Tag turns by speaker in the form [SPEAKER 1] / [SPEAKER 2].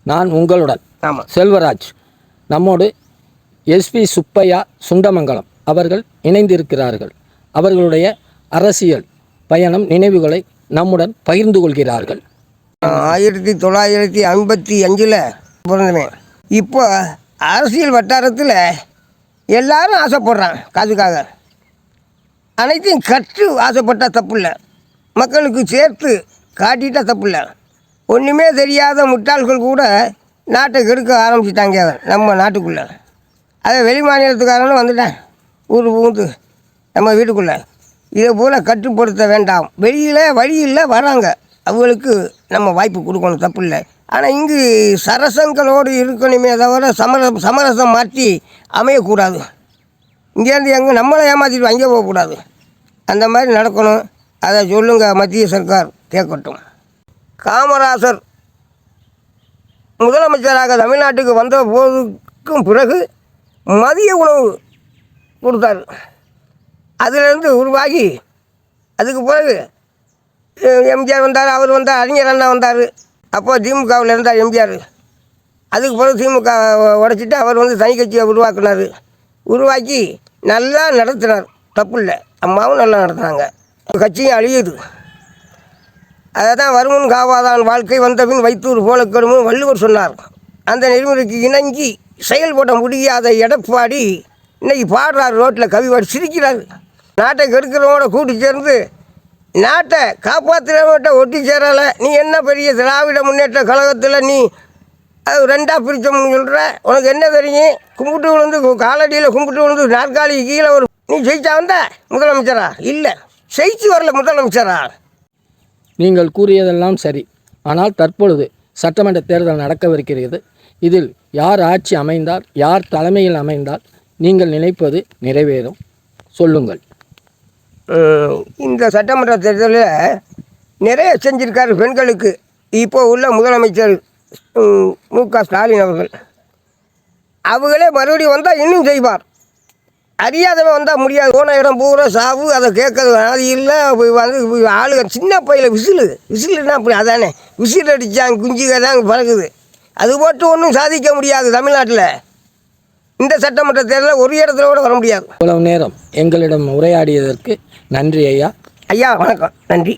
[SPEAKER 1] நான் உங்களுடன்
[SPEAKER 2] ஆமாம்
[SPEAKER 1] செல்வராஜ். நம்மோடு எஸ்பி சுப்பையா சுண்டமங்கலம் அவர்கள் இணைந்திருக்கிறார்கள். அவர்களுடைய அரசியல் பயணம் நினைவுகளை நம்முடன் பகிர்ந்து கொள்கிறார்கள்.
[SPEAKER 2] 1955 பிறந்தவன். இப்போ அரசியல் வட்டாரத்தில் எல்லாரும் ஆசைப்படுறான் காதுக்காக. அனைத்தையும் கற்று ஆசைப்பட்டால் தப்பு இல்லை, மக்களுக்கு சேர்த்து காட்டிட்டா தப்பு இல்லை. ஒன்றுமே தெரியாத முட்டாள்கள் கூட நாட்டை கெடுக்க ஆரம்பிச்சிட்டாங்க நம்ம நாட்டுக்குள்ளே. அதை வெளி மாநிலத்துக்காரனும் வந்துட்டேன் ஊர் பூந்து நம்ம வீட்டுக்குள்ளே. இதை போல் கட்டுப்படுத்த வேண்டாம். வெளியில் வழியில் வராங்க, அவங்களுக்கு நம்ம வாய்ப்பு கொடுக்கணும், தப்பு இல்லை. ஆனால் இங்கு சரசங்களோடு இருக்கணுமே தவிர சமரசம் மாற்றி அமையக்கூடாது. இங்கேருந்து எங்கே நம்மளை ஏமாற்றிட்டு அங்கே போகக்கூடாது. அந்த மாதிரி நடக்கணும். அதை சொல்லுங்கள், மத்திய சர்க்கார் கேட்கட்டும். காமராசர் முதலமைச்சராக தமிழ்நாட்டுக்கு வந்த போதுக்கும் பிறகு மதிய உணவு கொடுத்தார். அதிலிருந்து உருவாகி அதுக்கு பிறகு எம்ஜிஆர் வந்தார், அவர் வந்தார், அறிஞர் அண்ணா வந்தார். அப்போ திமுகவில் இருந்தார் எம்ஜிஆர். அதுக்கு பிறகு திமுக உடைச்சிட்டு அவர் தனி கட்சியை உருவாக்கி நல்லா நடத்தினார், தப்பு இல்லை. அம்மாவும் நல்லா நடத்துனாங்க. கட்சியும் அழியுது. அதை தான் வருமுன் காவாதான் வாழ்க்கை வந்தபின் வைத்தூர் போல கெடுமுன்னு வள்ளுவர் சொன்னார். அந்த நெறிமுறைக்கு இணங்கி செயல்பட முடியாத எடப்பாடி இன்றைக்கி பாடுறார், ரோட்டில் கவி பாடி சிரிக்கிறார். நாட்டை கெடுக்கிறவங்களோட கூட்டி சேர்ந்து நாட்டை காப்பாற்றுறவங்கிட்ட ஒட்டி சேரலை. நீ என்ன பெரிய திராவிட முன்னேற்ற கழகத்தில் நீ அது ரெண்டாக பிரித்தோம்னு சொல்கிற, உனக்கு என்ன தெரியும்? கும்பிட்டு விழுந்து காலடியில் கும்பிட்டு விழுந்து நாற்காலிக்கு கீழே ஒரு நீ ஜெயிச்சா வந்த முதலமைச்சரா? இல்லை, ஜெயிச்சு வரல முதலமைச்சரா.
[SPEAKER 1] நீங்கள் கூறியதெல்லாம் சரி. ஆனால் தற்பொழுது சட்டமன்ற தேர்தல் நடக்கவிருக்கிறது. இதில் யார் ஆட்சி அமைந்தால், யார் தலைமையில் அமைந்தால் நீங்கள் நினைப்பது நிறைவேறும், சொல்லுங்கள்.
[SPEAKER 2] இந்த சட்டமன்ற தேர்தலில் நிறைய செஞ்சிருக்காரு பெண்களுக்கு. இப்போ உள்ள முதலமைச்சர் மு.க. ஸ்டாலின் அவர்கள், அவங்களே மறுபடியும் வந்தால் இன்னும் செய்வார். அறியாதவன் வந்தால் முடியாது. போன இடம் பூரா சாவு, அதை கேட்கறது அது இல்லை. ஆளுங்க சின்ன பையில் விசிலுன்னா அப்படி அதானே, விசில் அடித்தாங்க குஞ்சுக தான் பறக்குது. அது போட்டு ஒன்றும் சாதிக்க முடியாது தமிழ்நாட்டில். இந்த சட்டமன்ற தேர்தலில் ஒரு இடத்துல கூட வர முடியாது.
[SPEAKER 1] இவ்வளவு நேரம் எங்களிடம் உரையாடியதற்கு நன்றி ஐயா.
[SPEAKER 2] ஐயா வணக்கம், நன்றி.